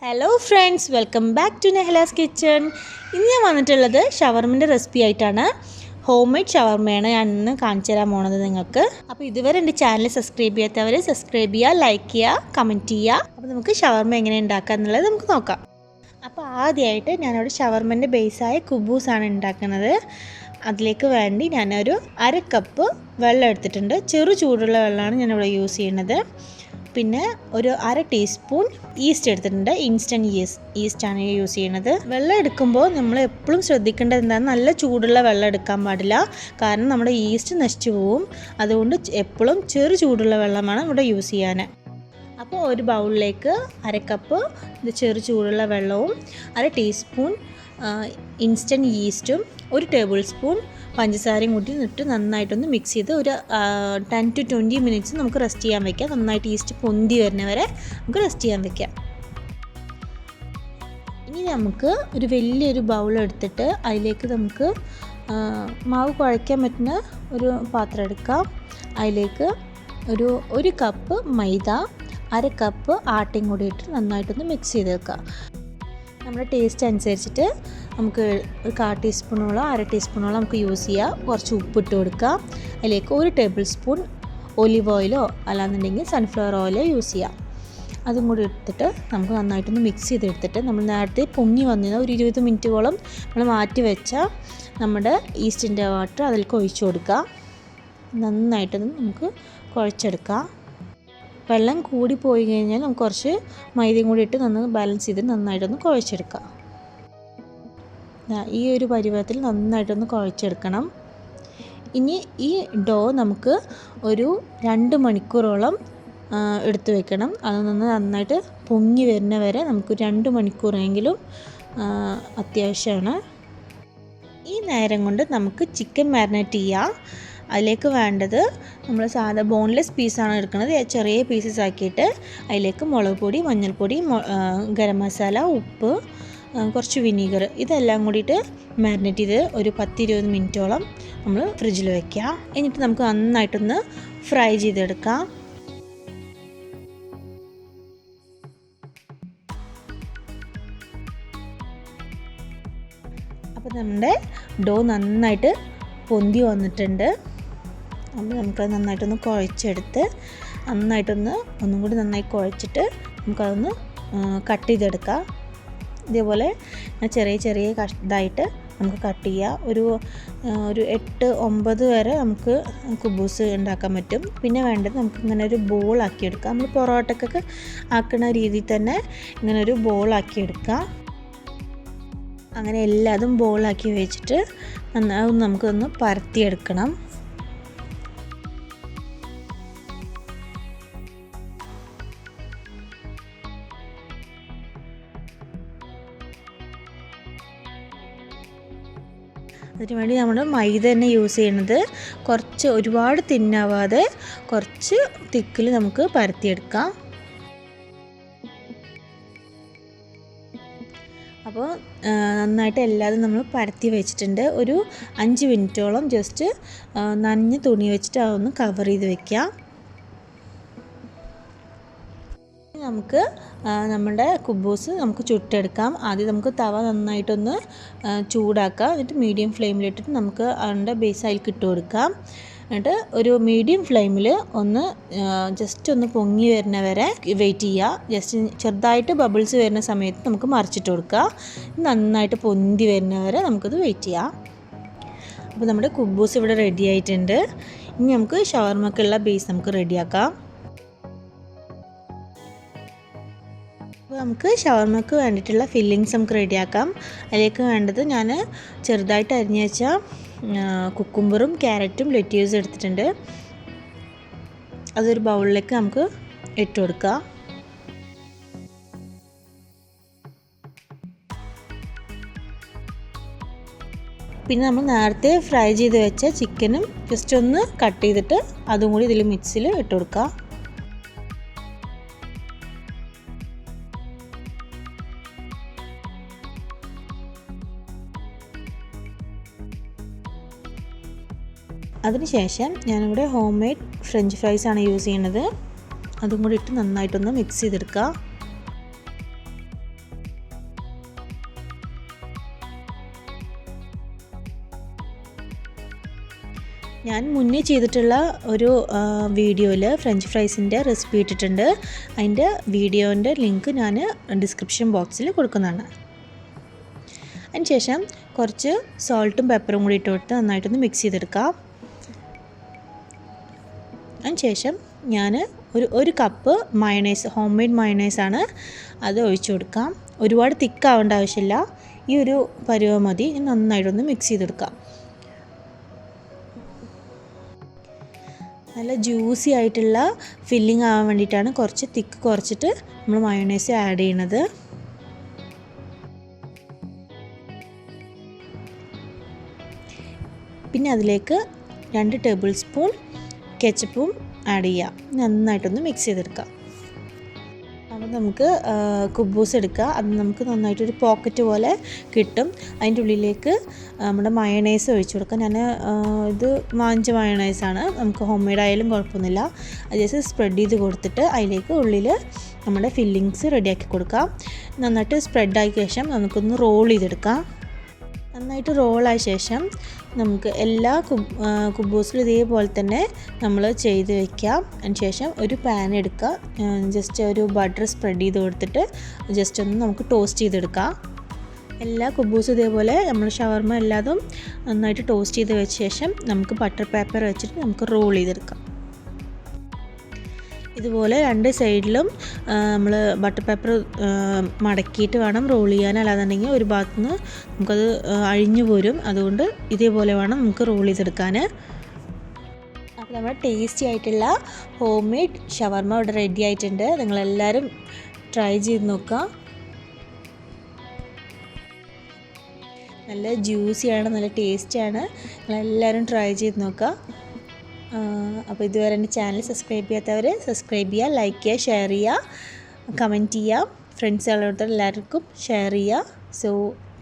Hello friends, welcome back to Nehla's kitchen. ഇന്ന് ഞാൻ വന്നിട്ടുള്ളത് ഷവർമൻ്റെ റെസിപ്പി ആയിട്ടാണ്. ഹോം മെയ്ഡ് ഷവർമയാണ് ഞാൻ ഇന്ന് കാണിച്ചു തരാൻ പോണത് നിങ്ങൾക്ക്. അപ്പോൾ ഇതുവരെ എൻ്റെ ചാനൽ സബ്സ്ക്രൈബ് ചെയ്യാത്തവർ സബ്സ്ക്രൈബ് ചെയ്യുക, ലൈക്ക് ചെയ്യുക, കമൻറ്റ് ചെയ്യുക. അപ്പോൾ നമുക്ക് ഷവർമ എങ്ങനെ ഉണ്ടാക്കുക എന്നുള്ളത് നമുക്ക് നോക്കാം. അപ്പോൾ ആദ്യമായിട്ട് ഞാനിവിടെ ഷവർമൻ്റെ ബേസായ കുബൂസാണ് ഉണ്ടാക്കുന്നത്. അതിലേക്ക് വേണ്ടി ഞാനൊരു 1/2 കപ്പ് വെള്ളം എടുത്തിട്ടുണ്ട്. ചെറു ചൂടുള്ള വെള്ളമാണ് ഞാനിവിടെ യൂസ് ചെയ്യുന്നത്. പിന്നെ ഒരു 1/2 ടീസ്പൂൺ ഈസ്റ്റ് എടുത്തിട്ടുണ്ട്. ഇൻസ്റ്റൻറ്റ് ഈസ്റ്റാണ് യൂസ് ചെയ്യുന്നത്. വെള്ളം എടുക്കുമ്പോൾ നമ്മൾ എപ്പോഴും ശ്രദ്ധിക്കേണ്ടത് എന്താണ്, നല്ല ചൂടുള്ള വെള്ളം എടുക്കാൻ പാടില്ല. കാരണം നമ്മുടെ ഈസ്റ്റ് നശിച്ചു പോവും. അതുകൊണ്ട് എപ്പോഴും ചെറു ചൂടുള്ള വെള്ളമാണ് ഇവിടെ യൂസ് ചെയ്യാൻ. അപ്പോൾ ഒരു ബൗളിലേക്ക് 1/2 കപ്പ് ചെറു ചൂടുള്ള വെള്ളവും 1/2 ടീസ്പൂൺ ഇൻസ്റ്റൻറ്റ് ഈസ്റ്റും 1 ടേബിൾ സ്പൂൺ പഞ്ചസാരയും കൂട്ടി ഇട്ട് നന്നായിട്ടൊന്ന് മിക്സ് ചെയ്ത് ഒരു 10 to 20 മിനിറ്റ്സ് നമുക്ക് റെസ്റ്റ് ചെയ്യാൻ വെക്കാം. നന്നായിട്ട് ഈസ്റ്റ് പൊന്തി വരുന്നവരെ നമുക്ക് റെസ്റ്റ് ചെയ്യാൻ വെക്കാം. ഇനി നമുക്ക് ഒരു വലിയൊരു ബൗൾ എടുത്തിട്ട് അതിലേക്ക് നമുക്ക് മാവ് കുഴയ്ക്കാൻ പറ്റുന്ന ഒരു പാത്രം എടുക്കാം. അതിലേക്ക് ഒരു കപ്പ് മൈദ, 1/2 കപ്പ് ആട്ടയും കൂടി ഇട്ട് നന്നായിട്ടൊന്ന് മിക്സ് ചെയ്ത് വെക്കാം. നമ്മുടെ ടേസ്റ്റ് അനുസരിച്ചിട്ട് നമുക്ക് ഒരു 1/4 ടീസ്പൂണോളം 1/2 ടീസ്പൂണോളം നമുക്ക് യൂസ് ചെയ്യാം. കുറച്ച് ഉപ്പിട്ട് കൊടുക്കുക. അതിലേക്ക് 1 ടേബിൾ സ്പൂൺ ഒലിവ് ഓയിലോ അല്ലാന്നുണ്ടെങ്കിൽ സൺഫ്ലവർ ഓയിലോ യൂസ് ചെയ്യാം. അതും കൂടി എടുത്തിട്ട് നമുക്ക് നന്നായിട്ടൊന്ന് മിക്സ് ചെയ്തെടുത്തിട്ട് നമ്മൾ നേരത്തെ പൊങ്ങി വന്നിരുന്ന ഒരു 20 മിനിറ്റോളം നമ്മൾ മാറ്റി വെച്ച നമ്മുടെ ഈസ്റ്റിൻ്റെ വാട്ടർ അതിലേക്ക് ഒഴിച്ചു കൊടുക്കുക. നന്നായിട്ടൊന്ന് നമുക്ക് കുഴച്ചെടുക്കാം. വെള്ളം കൂടി പോയി കഴിഞ്ഞാൽ നമുക്ക് കുറച്ച് മൈദയും കൂടി ഇട്ട് ബാലൻസ് ചെയ്ത് നന്നായിട്ടൊന്ന് കുഴച്ചെടുക്കാം. ഈ ഒരു പരുവത്തിൽ നന്നായിട്ടൊന്ന് കുഴച്ചെടുക്കണം. ഇനി ഈ ഡോ നമുക്ക് ഒരു 2 മണിക്കൂറോളം എടുത്തു വെക്കണം. അത് നന്നായിട്ട് പൊങ്ങി വരുന്ന വരെ നമുക്ക് 2 മണിക്കൂറെങ്കിലും അത്യാവശ്യമാണ്. ഈ നേരം കൊണ്ട് നമുക്ക് ചിക്കൻ മാരിനേറ്റ് ചെയ്യാം. അതിലേക്ക് വേണ്ടത് നമ്മൾ സാധാ ബോൺലെസ് പീസാണ് എടുക്കുന്നത്. ചെറിയ പീസസ് ആക്കിയിട്ട് അതിലേക്ക് മുളക് പൊടി, മഞ്ഞൾപ്പൊടി, ഗരം മസാല, ഉപ്പ്, കുറച്ച് വിനീഗർ, ഇതെല്ലാം കൂടിയിട്ട് മാരിനേറ്റ് ചെയ്ത് ഒരു 10-20 മിനിറ്റോളം നമ്മൾ ഫ്രിഡ്ജിൽ വയ്ക്കുക. എന്നിട്ട് നമുക്ക് നന്നായിട്ടൊന്ന് ഫ്രൈ ചെയ്തെടുക്കാം. അപ്പോൾ നമ്മുടെ ഡോ നന്നായിട്ട് പൊന്തി വന്നിട്ടുണ്ട്. അപ്പോൾ നമുക്കത് നന്നായിട്ടൊന്ന് കുഴച്ചെടുത്ത് ഒന്നും കൂടി നന്നായി കുഴച്ചിട്ട് നമുക്കതൊന്ന് കട്ട് ചെയ്തെടുക്കാം. ഇതേപോലെ ചെറിയ ഇതായിട്ട് നമുക്ക് കട്ട് ചെയ്യാം. ഒരു 8-9 വരെ നമുക്ക് കുബൂസ് ഉണ്ടാക്കാൻ പറ്റും. പിന്നെ വേണ്ടത് നമുക്ക് ഇങ്ങനെ ഒരു ബോളാക്കി എടുക്കാം. നമ്മൾ പൊറോട്ടക്കൊക്കെ ആക്കുന്ന രീതിയിൽ തന്നെ ഇങ്ങനെ ഒരു ബോളാക്കി എടുക്കാം. അങ്ങനെ എല്ലാതും ബോളാക്കി വെച്ചിട്ട് നമുക്കൊന്ന് പരത്തിയെടുക്കണം. അതിനുവേണ്ടി നമ്മൾ മൈദ തന്നെ യൂസ് ചെയ്യുന്നത്. കുറച്ച് ഒരുപാട് തിന്നാവാതെ കുറച്ച് തിക്കിൽ നമുക്ക് പരത്തിയെടുക്കാം. അപ്പോൾ നന്നായിട്ട് എല്ലാതും നമ്മൾ പരത്തി വെച്ചിട്ടുണ്ട്. ഒരു 5 മിനിറ്റോളം ജസ്റ്റ് നനഞ്ഞ തുണി വെച്ചിട്ട് അതൊന്ന് കവർ ചെയ്ത് വെക്കാം. നമുക്ക് നമ്മുടെ കുബൂസ് നമുക്ക് ചുട്ടെടുക്കാം. ആദ്യം നമുക്ക് തവ നന്നായിട്ടൊന്ന് ചൂടാക്കാം. എന്നിട്ട് മീഡിയം ഫ്ലെയിമിലിട്ടിട്ട് നമുക്ക് അതിൻ്റെ ബേസ് അതിലേക്ക് ഇട്ട് കൊടുക്കാം. എന്നിട്ട് ഒരു മീഡിയം ഫ്ലെയിമിൽ ജസ്റ്റ് ഒന്ന് പൊങ്ങി വരുന്ന വരെ വെയിറ്റ് ചെയ്യുക. ജസ്റ്റ് ചെറുതായിട്ട് ബബിൾസ് വരുന്ന സമയത്ത് നമുക്ക് മറിച്ചിട്ട് കൊടുക്കുക. നന്നായിട്ട് പൊന്തി വരുന്ന വരെ നമുക്കത് വെയിറ്റ് ചെയ്യാം. അപ്പോൾ നമ്മുടെ കുബൂസ് ഇവിടെ റെഡി ആയിട്ടുണ്ട്. ഇനി നമുക്ക് ഷവർമക്കുള്ള ബേസ് നമുക്ക് റെഡിയാക്കാം. അപ്പോൾ നമുക്ക് ഷവർമക്ക് വേണ്ടിയിട്ടുള്ള ഫില്ലിങ്സ് നമുക്ക് റെഡിയാക്കാം. അതിലേക്ക് വേണ്ടത് ഞാൻ ചെറുതായിട്ട് അരിഞ്ഞ് വെച്ച കുക്കുംബറും ക്യാരറ്റും ലെറ്റ്യൂസും എടുത്തിട്ടുണ്ട്. അതൊരു ബൗളിലേക്ക് നമുക്ക് ഇട്ട് കൊടുക്കുക. പിന്നെ നമ്മൾ നേരത്തെ ഫ്രൈ ചെയ്ത് വെച്ച ചിക്കനും ജസ്റ്റ് ഒന്ന് കട്ട് ചെയ്തിട്ട് അതും കൂടി ഇതിൽ മിക്സിൽ ഇട്ട് കൊടുക്കുക. അതിനുശേഷം ഞാനിവിടെ ഹോം മെയ്ഡ് ഫ്രഞ്ച് ഫ്രൈസാണ് യൂസ് ചെയ്യുന്നത്. അതും കൂടി ഇട്ട് നന്നായിട്ടൊന്ന് മിക്സ് ചെയ്തെടുക്കുക. ഞാൻ മുന്നേ ചെയ്തിട്ടുള്ള ഒരു വീഡിയോയിൽ ഫ്രഞ്ച് ഫ്രൈസിൻ്റെ റെസിപ്പി ഇട്ടിട്ടുണ്ട്. അതിൻ്റെ വീഡിയോൻ്റെ ലിങ്ക് ഞാൻ ഡിസ്ക്രിപ്ഷൻ ബോക്സിൽ കൊടുക്കുന്നതാണ്. അതിനുശേഷം കുറച്ച് സോൾട്ടും പെപ്പറും കൂടി ഇട്ട് കൊടുത്ത് നന്നായിട്ടൊന്ന് മിക്സ് ചെയ്തെടുക്കാം. അതിനുശേഷം ഞാൻ ഒരു കപ്പ് മയണൈസ്, ഹോം മെയ്ഡ് മയണൈസാണ്, അത് ഒഴിച്ചു കൊടുക്കാം. ഒരുപാട് തിക്കാവേണ്ട ആവശ്യമില്ല, ഈ ഒരു പരുവം മതി. നന്നായിട്ടൊന്ന് മിക്സ് ചെയ്തെടുക്കാം. നല്ല ജ്യൂസി ആയിട്ടുള്ള ഫില്ലിംഗ് ആവാൻ വേണ്ടിയിട്ടാണ് കുറച്ച് തിക്ക് കുറച്ചിട്ട് നമ്മൾ മയോണൈസ് ആഡ് ചെയ്യണത്. പിന്നെ അതിലേക്ക് 2 ടേബിൾ സ്പൂൺ കെച്ചപ്പും ആഡ് ചെയ്യാം. നന്നായിട്ടൊന്ന് മിക്സ് ചെയ്തെടുക്കാം. അപ്പോൾ നമുക്ക് കുബൂസ് എടുക്കുക. അത് നമുക്ക് നന്നായിട്ടൊരു പോക്കറ്റ് പോലെ കിട്ടും. അതിൻ്റെ ഉള്ളിലേക്ക് നമ്മുടെ മയണൈസ് ഒഴിച്ചു കൊടുക്കാം. ഞാൻ ഇത് വാങ്ങിച്ച മയണൈസാണ്, നമുക്ക് ഹോം മെയ്ഡ് ആയാലും കുഴപ്പമൊന്നുമില്ല. അത് ജസ്റ്റ് സ്പ്രെഡ് ചെയ്ത് കൊടുത്തിട്ട് അതിലേക്ക് ഉള്ളിൽ നമ്മുടെ ഫില്ലിങ്സ് റെഡിയാക്കി കൊടുക്കാം. നന്നായിട്ട് സ്പ്രെഡായ ശേഷം നമുക്കൊന്ന് റോൾ ചെയ്തെടുക്കാം. നന്നായിട്ട് റോളായ ശേഷം നമുക്ക് എല്ലാ കുബൂസിലും ഇതേപോലെ തന്നെ നമ്മൾ ചെയ്ത് വയ്ക്കാം. അതിന് ശേഷം ഒരു പാൻ എടുക്കുക, ജസ്റ്റ് ഒരു ബട്ടർ സ്പ്രെഡ് ചെയ്ത് കൊടുത്തിട്ട് ജസ്റ്റ് ഒന്ന് നമുക്ക് ടോസ്റ്റ് ചെയ്തെടുക്കാം. എല്ലാ കുബൂസും ഇതേപോലെ നമ്മൾ ഷവർമ എല്ലാതും നന്നായിട്ട് ടോസ്റ്റ് ചെയ്ത് വെച്ച ശേഷം നമുക്ക് ബട്ടർ പേപ്പർ വെച്ചിട്ട് നമുക്ക് റോൾ ചെയ്തെടുക്കാം. ഇതുപോലെ 2 സൈഡിലും നമ്മൾ ബട്ടർ പേപ്പർ മടക്കിയിട്ട് വേണം റോൾ ചെയ്യാൻ, അല്ലാന്നുണ്ടെങ്കിൽ ഒരു ഭാഗത്തു നിന്ന് നമുക്കത് അഴിഞ്ഞു പോരും. അതുകൊണ്ട് ഇതേപോലെ വേണം നമുക്ക് റോൾ ചെയ്തെടുക്കാൻ. അപ്പോൾ നമ്മുടെ ടേസ്റ്റി ആയിട്ടുള്ള ഹോം മെയ്ഡ് ഷവർമ ഇവിടെ റെഡി ആയിട്ടുണ്ട്. നിങ്ങളെല്ലാവരും ട്രൈ ചെയ്ത് നോക്കുക. നല്ല ജ്യൂസിയാണ്, നല്ല ടേസ്റ്റിയാണ്. നിങ്ങളെല്ലാവരും ട്രൈ ചെയ്ത് നോക്കുക. അപ്പോൾ ഇതുവരെ എൻ്റെ ചാനൽ സബ്സ്ക്രൈബ് ചെയ്യാത്തവർ സബ്സ്ക്രൈബ് ചെയ്യുക, ലൈക്ക് ചെയ്യുക, ഷെയർ ചെയ്യുക, കമൻറ്റ് ചെയ്യുക, ഫ്രണ്ട്സുകളോട് എല്ലാവർക്കും ഷെയർ ചെയ്യുക. So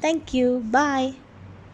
thank you, by.